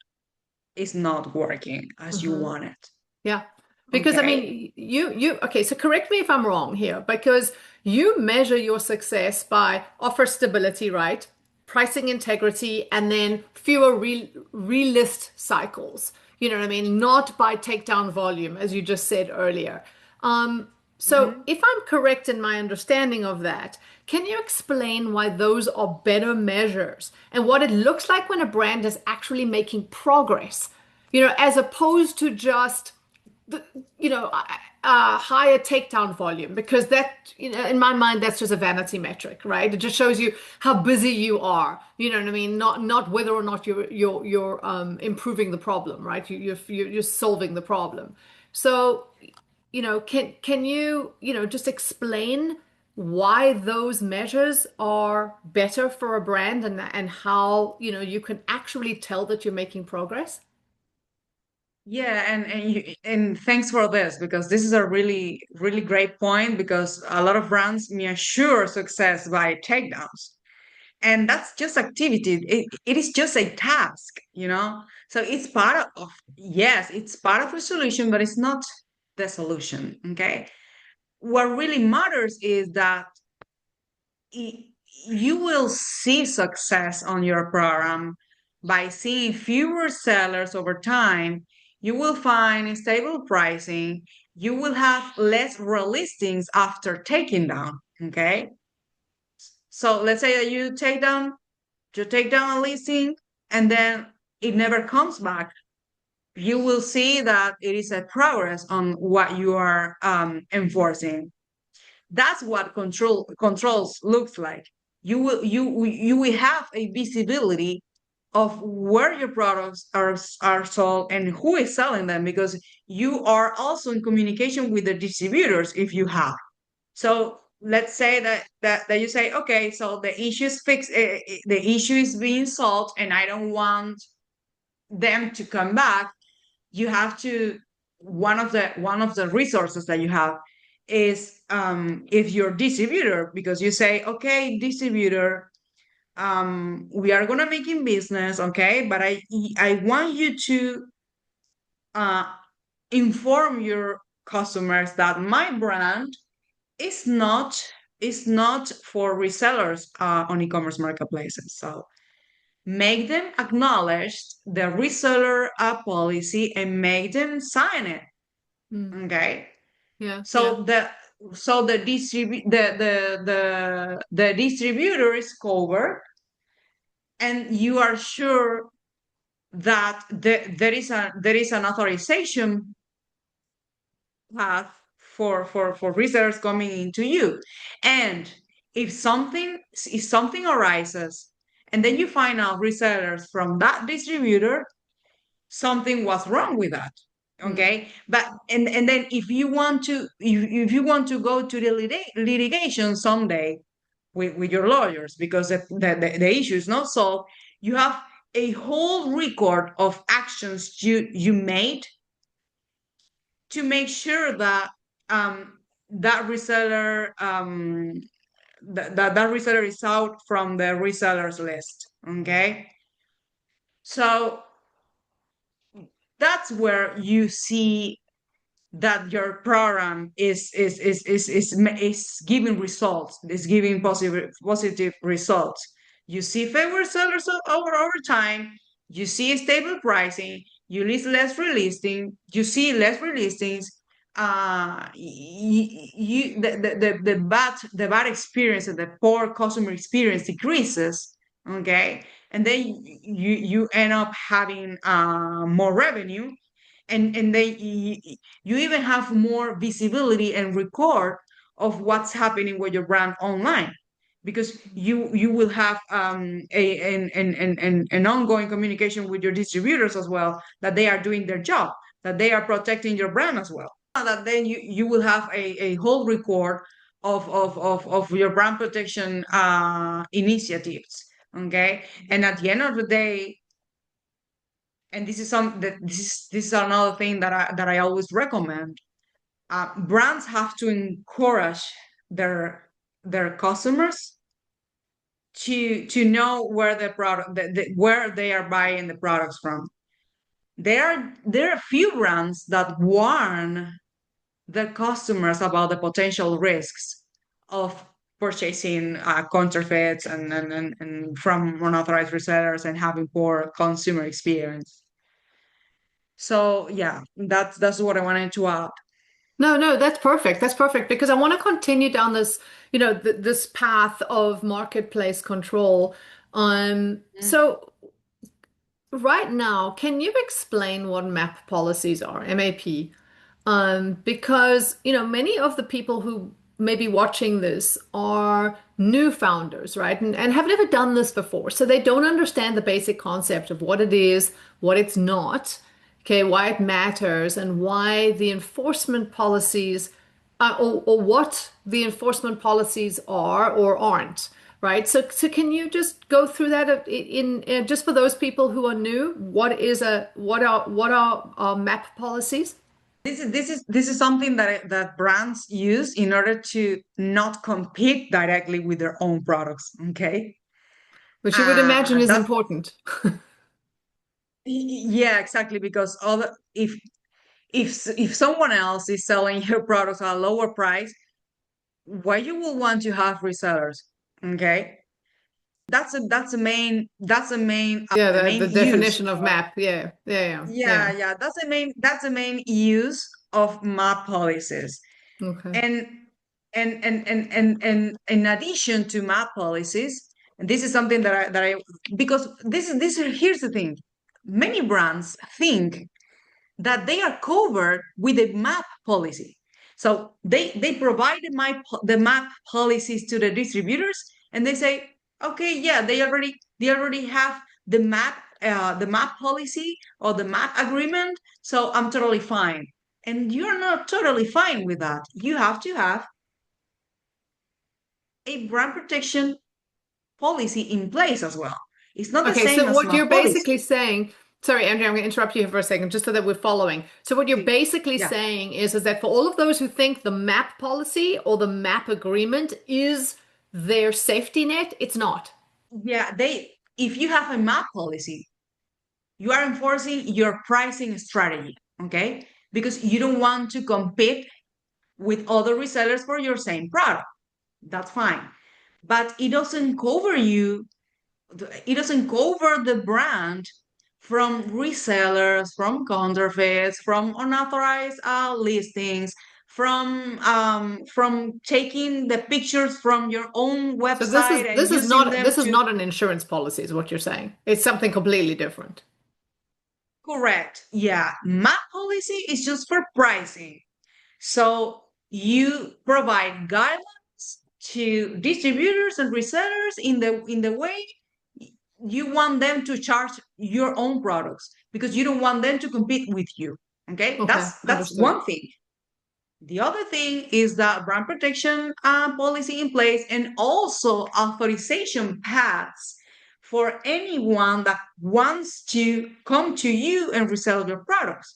is not working as you
Mhm.
want it.
Yeah. Because I
Okay.
mean, okay, so correct me if I'm wrong here, because you measure your success by offer stability, right? Pricing integrity, and then fewer relist cycles. You know what I mean? Not by takedown volume, as you just said earlier. Um, so
Mhm.
if I'm correct in my understanding of that, can you explain why those are better measures and what it looks like when a brand is actually making progress? As opposed to just the, higher takedown volume, because that, in my mind, that's just a vanity metric, right? It just shows you how busy you are. You know what I mean? Not whether or not you're improving the problem, right? You're solving the problem. So, can you, just explain why those measures are better for a brand, and how, you can actually tell that you're making progress?
Yeah, and thanks for this, because this is a really really great point, because a lot of brands measure success by takedowns, and that's just activity. It is just a task. So it's part of, yes, it's part of the solution, but it's not the solution. Okay, what really matters is that y- you will see success on your program by seeing fewer sellers over time. You will find stable pricing. You will have less relistings after taking down. Okay. So let's say that you take down a listing, and then it never comes back. You will see that it is a progress on what you are enforcing. That's what controls looks like. You will have a visibility of where your products are sold and who is selling them, because you are also in communication with the distributors if you have. So let's say that you say, okay, so the issue is fixed, the issue is being solved, and I don't want them to come back. You have to, one of the resources that you have is, if your distributor, because you say, okay, distributor, we are gonna make in business, okay, but I want you to uh, inform your customers that my brand is not is not for resellers on e-commerce marketplaces. So make them acknowledge the reseller policy and make them sign it.
Mm.
Okay.
Yeah, yeah.
So the distributor is covered, and you are sure that there is an authorization path for resellers coming into you. And if something arises, and then you find out resellers from that distributor, something was wrong with that.
Mm.
Okay, but and then if you want to go to the litigation someday with your lawyers, because the issue is not solved, you have a whole record of actions you made to make sure that that reseller that reseller is out from the resellers list. Okay, so that's where you see that your program is giving results, is giving positive results. You see favor sellers over time, you see stable pricing, you list less relisting, you see less relistings, the bad experience and the poor customer experience decreases. Okay, and then you end up having more revenue, and then you even have more visibility and record of what's happening with your brand online, because you will have an ongoing communication with your distributors as well, that they are doing their job, that they are protecting your brand as well, that then you will have a whole record of your brand protection initiatives. Okay, and at the end of the day, and this is some that this is another thing that I always recommend. Brands have to encourage their customers to know where the product where they are buying the products from. There are a few brands that warn their customers about the potential risks of purchasing counterfeits and from unauthorized resellers and having poor consumer experience. So yeah, that's what I wanted to add.
No, no, that's perfect. That's perfect because I want to continue down this, this path of marketplace control. So right now, can you explain what MAP policies are, MAP? Because, many of the people who may be watching this are new founders, right? And have never done this before. So they don't understand the basic concept of what it is, what it's not, okay, why it matters, and why the enforcement policies, or what the enforcement policies are or aren't. Right. So can you just go through that in just for those people who are new? What are MAP policies?
This is something that brands use in order to not compete directly with their own products. Okay,
Which you would imagine is
that's
important.
yeah, exactly, because other if someone else is selling your products at a lower price, why you will want to have resellers? Okay,
Yeah,
the
the
main use.
definition of map. Yeah, yeah,
Yeah,
yeah,
yeah, that's the main use of MAP policies.
yeah. Okay.
And and in addition to MAP policies, and this is something that I because here's the thing. Many brands think that they are covered with a MAP policy. So they provide the MAP policies to the distributors, and they say, okay, yeah, they already have the MAP policy or the MAP agreement, so I'm totally fine. And you're not totally fine with that. You have to have a brand protection policy in place as well. It's not the
Okay,
same
so
as
what
MAP
you're
policy.
basically saying, sorry, Andrea, I'm going to interrupt you here for a second, just so that we're following. So what you're basically
Yeah.
saying is that for all of those who think the map policy or the map agreement is their safety net, it's not.
Yeah, if you have a MAP policy, you are enforcing your pricing strategy, okay? Because you don't want to compete with other resellers for your same product. That's fine. But it doesn't cover the brand from resellers, from counterfeits, from unauthorized listings, from taking the pictures from your own
So this
website
is
and
this is
using
not
them
this is
to.
not an insurance policy, is what you're saying. It's something completely different.
Correct. Yeah. MAP policy is just for pricing. So you provide guidelines to distributors and resellers in the way you want them to charge your own products because you don't want them to compete with you. Okay,
Okay,
that's
understood.
one thing. The other thing is the brand protection policy in place and also authorization paths for anyone that wants to come to you and resell your products.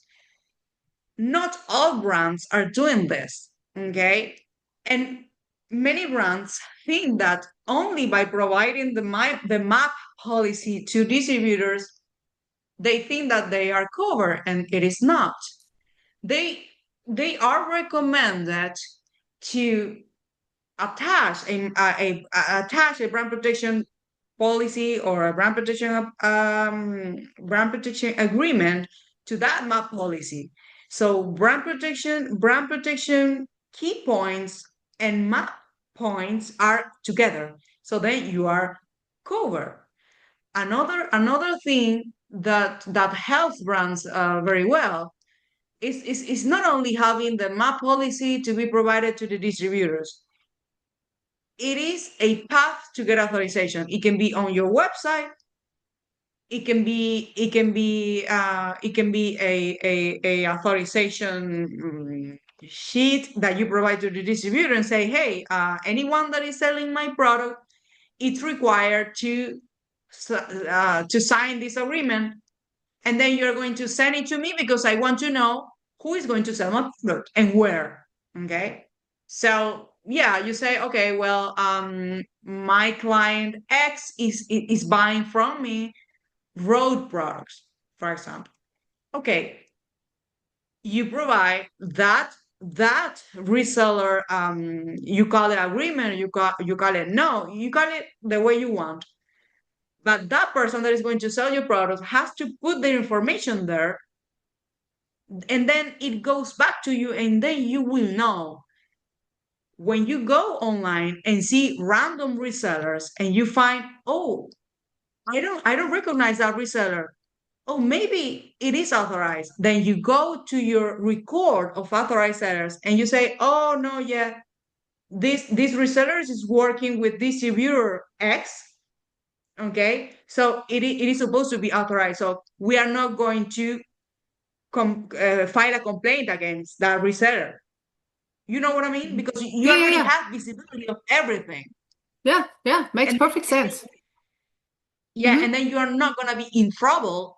Not all brands are doing this, okay? And many brands think that only by providing the map policy to distributors, they think that they are covered, and it is not. They they are recommended to attach a brand protection policy or a brand protection agreement to that map policy. So brand protection key points and map points are together. So then you are covered. Another thing that helps brands very well is not only having the map policy to be provided to the distributors. It is a path to get authorization. It can be on your website. It can be a authorization sheet that you provide to the distributor and say, hey, anyone that is selling my product, it's required to sign this agreement, and then you're going to send it to me because I want to know who is going to sell my product and where. Okay. So yeah, you say, okay, well, my client X is buying from me road products, for example. Okay, you provide that reseller, you call it agreement, you call it no, you call it the way you want. But that person that is going to sell your product has to put their information there, and then it goes back to you, and then you will know when you go online and see random resellers and you find, oh, I don't recognize that reseller. Oh, maybe it is authorized. Then you go to your record of authorized sellers and you say, oh no, yeah, this reseller is working with distributor X. Okay, so it is supposed to be authorized. So we are not going to file a complaint against that reseller. You know what I mean?
Mhm.
Because you
Yeah, yeah,
already
yeah.
have visibility of everything.
Yeah, yeah. Makes
And
perfect sense.
yeah,
Hmm.
and then you are not going to be in trouble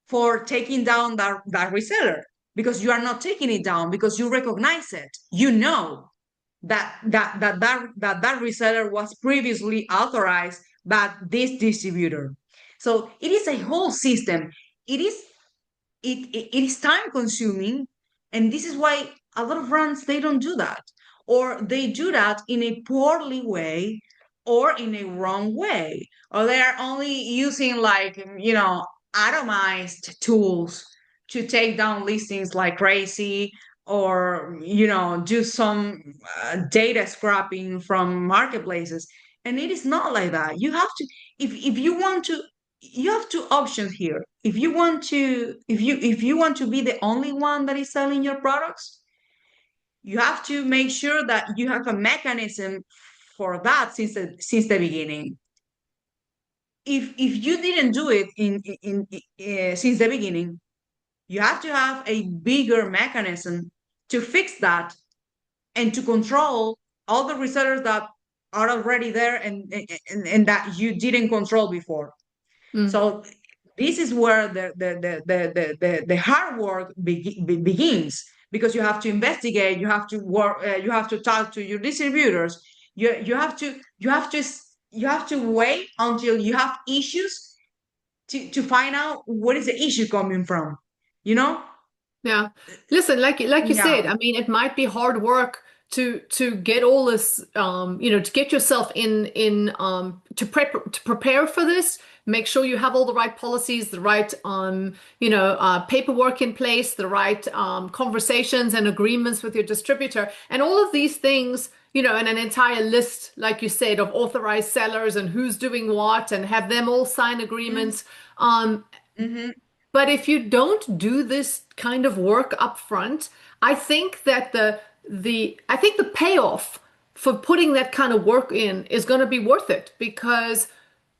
for taking down that reseller because you are not taking it down because you recognize it. You know that reseller was previously authorized by this distributor. So it is a whole system. It is it is time consuming, and this is why a lot of brands they don't do that, or they do that in a poorly way or in a wrong way, or they are only using like atomized tools to take down listings like crazy, or do some data scrapping from marketplaces. And it is not like that. You have to, if you want to, you have two options here. If you want to be the only one that is selling your products, you have to make sure that you have a mechanism for that since the beginning. If you didn't do it since the beginning, you have to have a bigger mechanism to fix that and to control all the resellers that are already there, and that you didn't control before.
Mm.
So this is where the hard work begins, because you have to investigate, you have to work, you have to talk to your distributors. You have to wait until you have issues to find out what is the issue coming from. You know?
Yeah. Listen, like you said,
Yeah.
I mean, it might be hard work to get all this, to get yourself to prepare for this. Make sure you have all the right policies, the right paperwork in place, the right conversations and agreements with your distributor, and all of these things, and an entire list, like you said, of authorized sellers and who's doing what, and have them all sign agreements. Um,
Mm-hmm.
but if you don't do this kind of work up front, I think that the payoff for putting that kind of work in is going to be worth it, because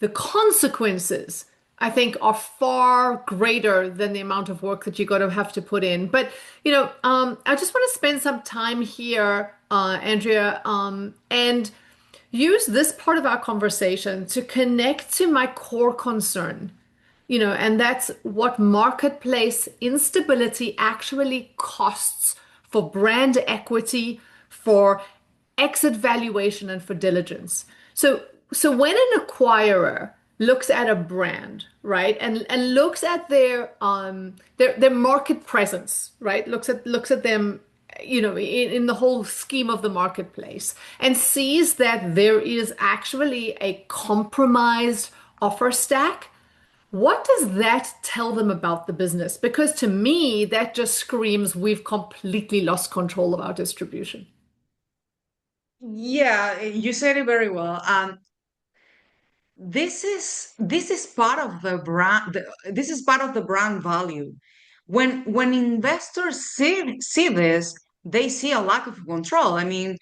the consequences, I think, are far greater than the amount of work that you're going to have to put in. But, I just want to spend some time here, Andrea, and use this part of our conversation to connect to my core concern, and that's what marketplace instability actually costs for brand equity, for exit valuation, and for diligence. So when an acquirer looks at a brand, right, and looks at their market presence, right, looks at them, in the whole scheme of the marketplace, and sees that there is actually a compromised offer stack, what does that tell them about the business? Because to me, that just screams we've completely lost control of our distribution.
Yeah, you said it very well. This is part of the brand. This is part of the brand value. When investors see this, they see a lack of control. I mean,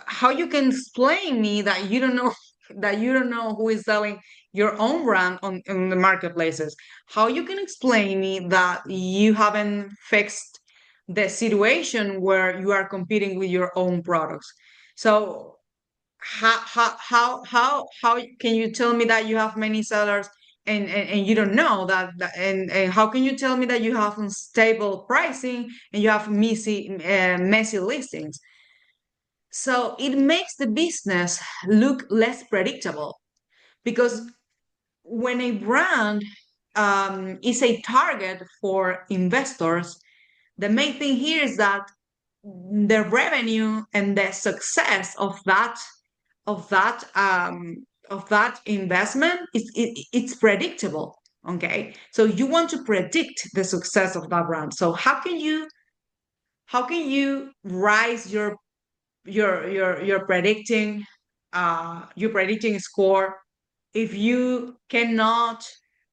how you can explain me that you don't know that you don't know who is selling your own brand on the marketplaces? How you can explain me that you haven't fixed the situation where you are competing with your own products? So how can you tell me that you have many sellers and you don't know and how can you tell me that you have unstable pricing and you have messy listings? So it makes the business look less predictable because when a brand is a target for investors, the main thing here is that the revenue and the success of that of that investment it's predictable. Okay, so you want to predict the success of that brand. So how can you rise your predicting score if you cannot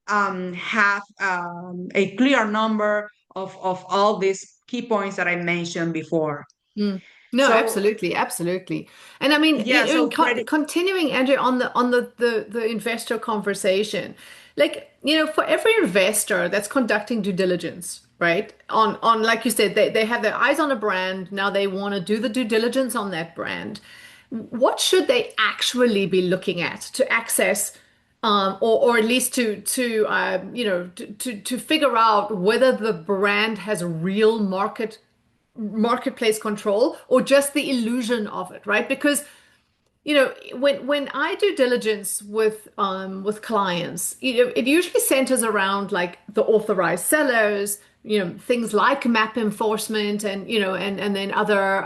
have a clear number of all these key points that I mentioned before?
Mm. No,
So
absolutely, absolutely. And I mean,
yeah, so
continuing, Andrew, on the investor conversation, like, for every investor that's conducting due diligence, right? On like you said, they have their eyes on a brand. Now they want to do the due diligence on that brand. What should they actually be looking at to access, or at least to figure out whether the brand has real marketplace control or just the illusion of it, right? Because when I do diligence with clients, it usually centers around like the authorized sellers, things like map enforcement, and then other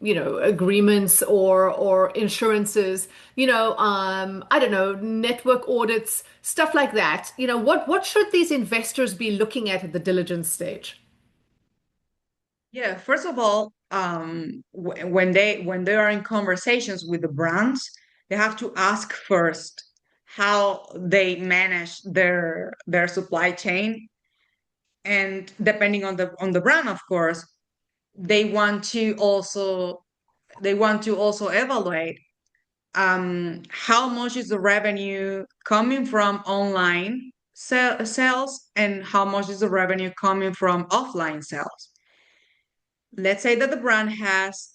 agreements or insurances, I don't know, network audits, stuff like that. What should these investors be looking at the diligence stage?
yeah, first of all, when they are in conversations with the brands, they have to ask first how they manage their supply chain, and depending on the brand, of course, they want to also evaluate how much is the revenue coming from online sales and how much is the revenue coming from offline sales. Let's say that the brand has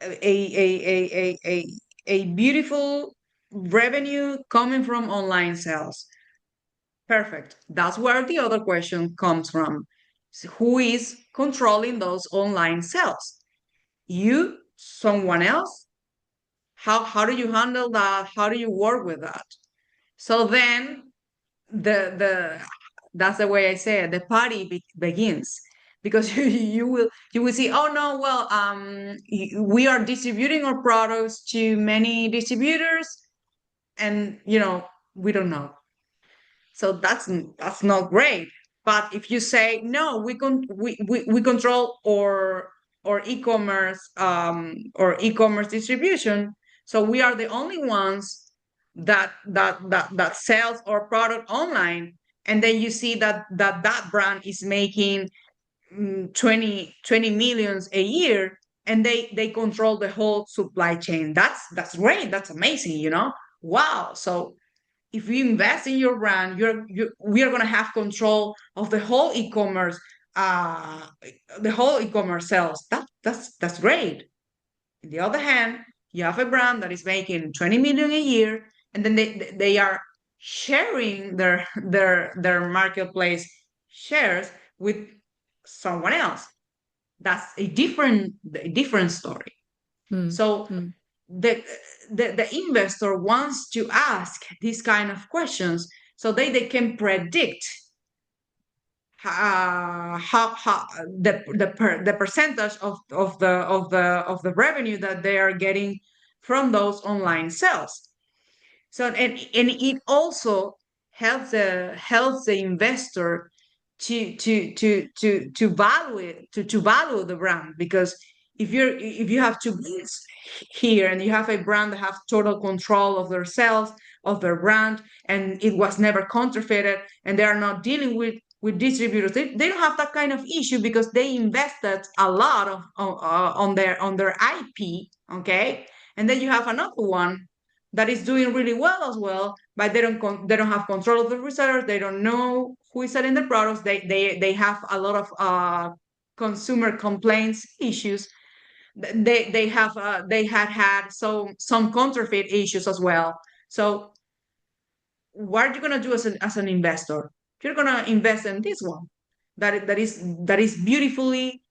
a beautiful revenue coming from online sales. Perfect. That's where the other question comes from. So who is controlling those online sales? You, someone else? How do you handle that? How do you work with that? So then the that's the way I say it, the party begins because you will see, oh no, well, we are distributing our products to many distributors, and we don't know. So that's not great. But if you say no, we control or e-commerce distribution, so we are the only ones that sells our product online, and then you see that brand is making 20 millions a year, and they control the whole supply chain. That's great. That's amazing. wow, so if you invest in your brand, we are going to have control of uh, the whole e-commerce sales. That's great. On the other hand, you have a brand that is making 20 million a year, and then they are sharing their marketplace shares with someone else. That's a different story.
Mm,
So
mm,
the, the investor wants to ask these kind of questions so they can predict how the percentage of the revenue that they are getting from those online sales. So and it also helps the investor to value the brand, because if you have two brands here and you have a brand that have total control of their sales, of their brand, and it was never counterfeited, and they are not dealing with distributors, they don't have that kind of issue because they invested a lot on their IP. Okay. And then you have another one that is doing really well as well, but they don't have control of the resellers. They don't know who is selling the products. They have a lot of consumer complaints issues. They had some counterfeit issues as well. So what are you gonna do as an investor? You're gonna invest in this one that is beautifully,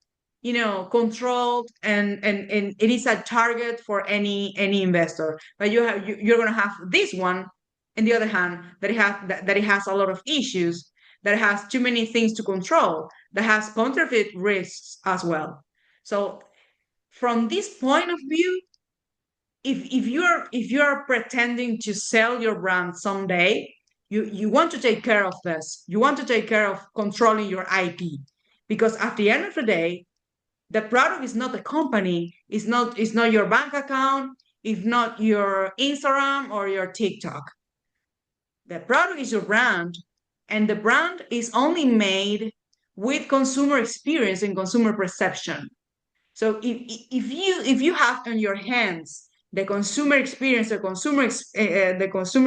controlled, and it is a target for any investor. But you're gonna have this one, on the other hand, that it has a lot of issues, that it has too many things to control, that has counterfeit risks as well. So from this point of view, if you're pretending to sell your brand someday, you want to take care of this. You want to take care of controlling your IP, because at the end of the day, the product is not the company. It's not your bank account. It's not your Instagram or your TikTok. The product is your brand, and the brand is only made with consumer experience and consumer perception. So if you have on your hands the consumer experience, the consumer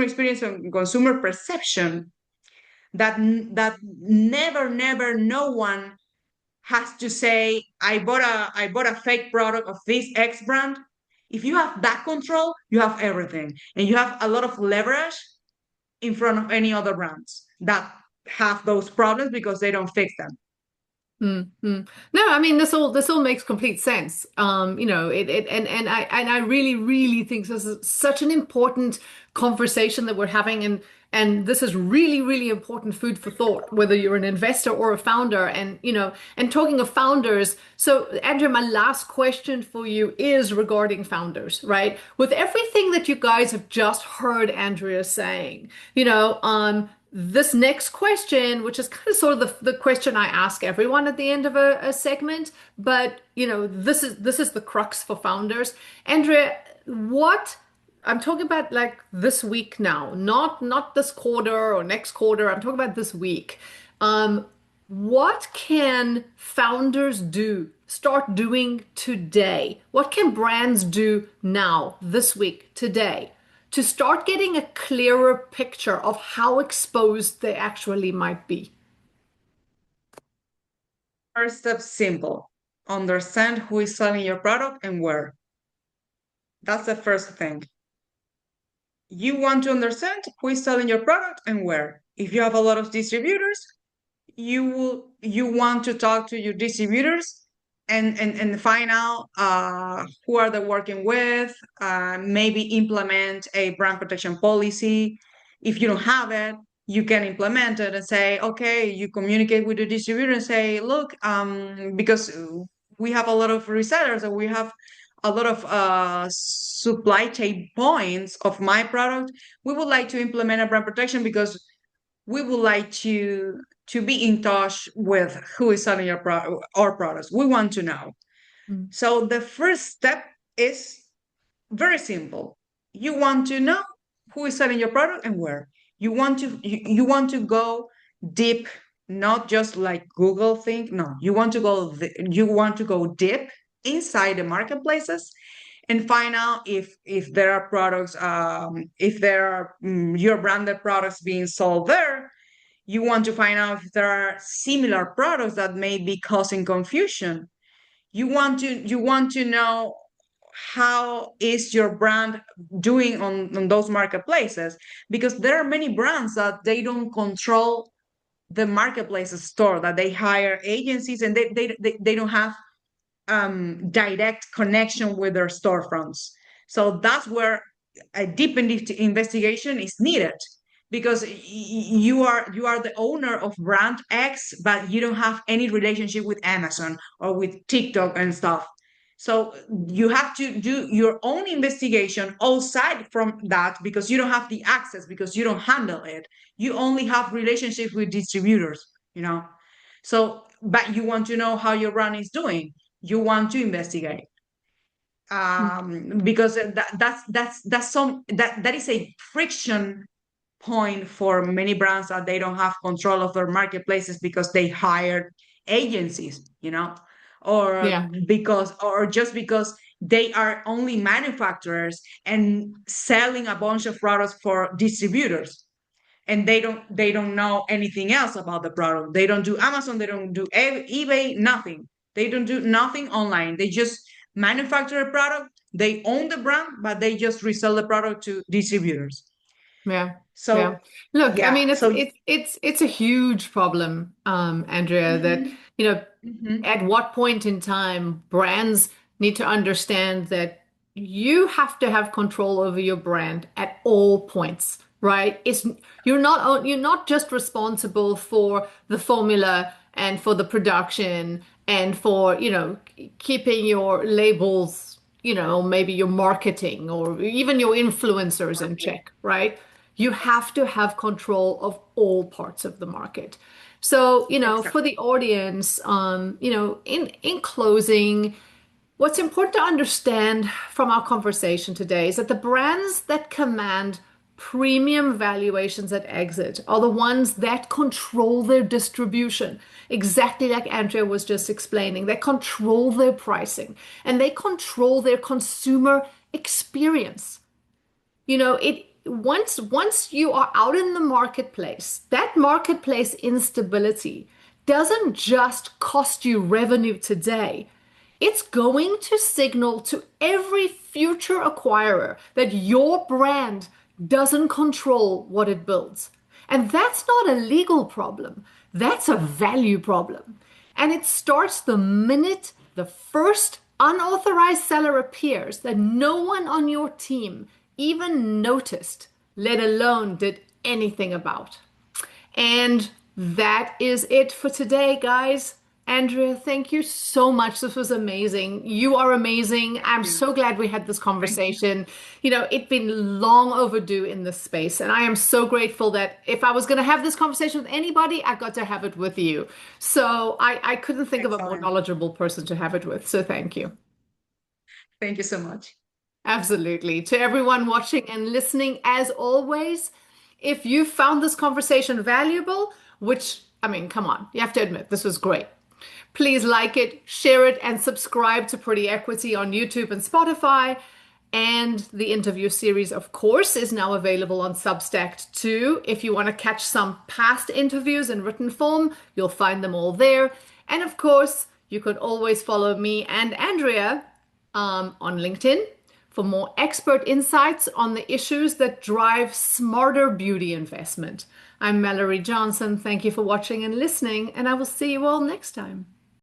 experience and consumer perception, that never no one has to say, I bought a fake product of this X brand. If you have that control, you have everything, and you have a lot of leverage in front of any other brands that have those problems because they don't fix them.
mm, mm. No, I mean this all makes complete sense. And I really, really think this is such an important conversation that we're having, and this is really, really important food for thought, whether you're an investor or a founder. And talking of founders, so Andrew, my last question for you is regarding founders, right? With everything that you guys have just heard Andrea saying, this next question, which is kind of sort of the question I ask everyone at the end of a segment, but this is the crux for founders. Andrea, what I'm talking about, like this week now, not this quarter or next quarter. I'm talking about this week. Um, what can founders start doing today? What can brands do now, this week, today, to start getting a clearer picture of how exposed they actually might be?
First step, simple. Understand who is selling your product and where. That's the first thing. You want to understand who is selling your product and where. If you have a lot of distributors, you want to talk to your distributors and find out who are they working with. Maybe implement a brand protection policy. If you don't have it, you can implement it and say, okay, you communicate with the distributor and say, look, because we have a lot of resellers and we have a lot of supply chain points of my product. We would like to implement a brand protection because we would like to be in touch with who is selling our products. We want to know.
Mm,
So the first step is very simple. You want to know who is selling your product and where. You want to go deep, not just like Google thing. No, you want to go deep inside the marketplaces and find out if there are products, if there are your branded products being sold there. You want to find out if there are similar products that may be causing confusion. You want to know how is your brand doing on those marketplaces, because there are many brands that they don't control the marketplace store, that they hire agencies, and they don't have direct connection with their storefronts. So that's where a deep investigation is needed, because you are the owner of brand X, but you don't have any relationship with Amazon or with TikTok and stuff. So you have to do your own investigation outside from that, because you don't have the access, because you don't handle it. You only have relationships with distributors. So, but you want to know how your brand is doing. You want to investigate, because that is a friction point for many brands, that they don't have control of their marketplaces because they hired agencies, or
Yeah.
just because they are only manufacturers and selling a bunch of products for distributors, and they don't know anything else about the product. They don't do Amazon, they don't do eBay, nothing. They don't do nothing online. They just manufacture a product, they own the brand, but they just resell the product to distributors.
Yeah. Yeah.
So
Look, I
yeah,
mean,
so
it's a huge problem, Andrea, that,
mhm,
you know,
mhm,
at what point in time brands need to understand that you have to have control over your brand at all points, right? You're not just responsible for the formula and for the production and for, keeping your labels, maybe your marketing or even your influencers in
exactly,
check, right? You have to have control of all parts of the market. So, for
exactly,
the audience, in closing, what's important to understand from our conversation today is that the brands that command premium valuations at exit are the ones that control their distribution, exactly like Andrea was just explaining. They control their pricing and they control their consumer experience. It once you are out in the marketplace, that marketplace instability doesn't just cost you revenue today. It's going to signal to every future acquirer that your brand doesn't control what it builds. And that's not a legal problem. That's a value problem. And it starts the minute the first unauthorized seller appears that no one on your team even noticed, let alone did anything about. And that is it for today, guys. Andrea, thank you so much. This was amazing. You are amazing.
thank
I'm
you,
so glad we had this
thank you,
conversation. It's been long overdue in this space, and I am so grateful that if I was going to have this conversation with anybody, I got to have it with you. So I couldn't think of a more
excellent,
knowledgeable person to have it with. So thank you.
thank you so much.
Absolutely. To everyone watching and listening, as always, if you found this conversation valuable, which, I mean, come on, you have to admit, this was great. Please like it, share it, and subscribe to Pretty Equity on YouTube and Spotify. And the interview series, of course, is now available on Substack too. If you want to catch some past interviews in written form, you'll find them all there. And of course, you could always follow me and Andrea on LinkedIn for more expert insights on the issues that drive smarter beauty investment. I'm Mallory Johnson. Thank you for watching and listening, and I will see you all next time.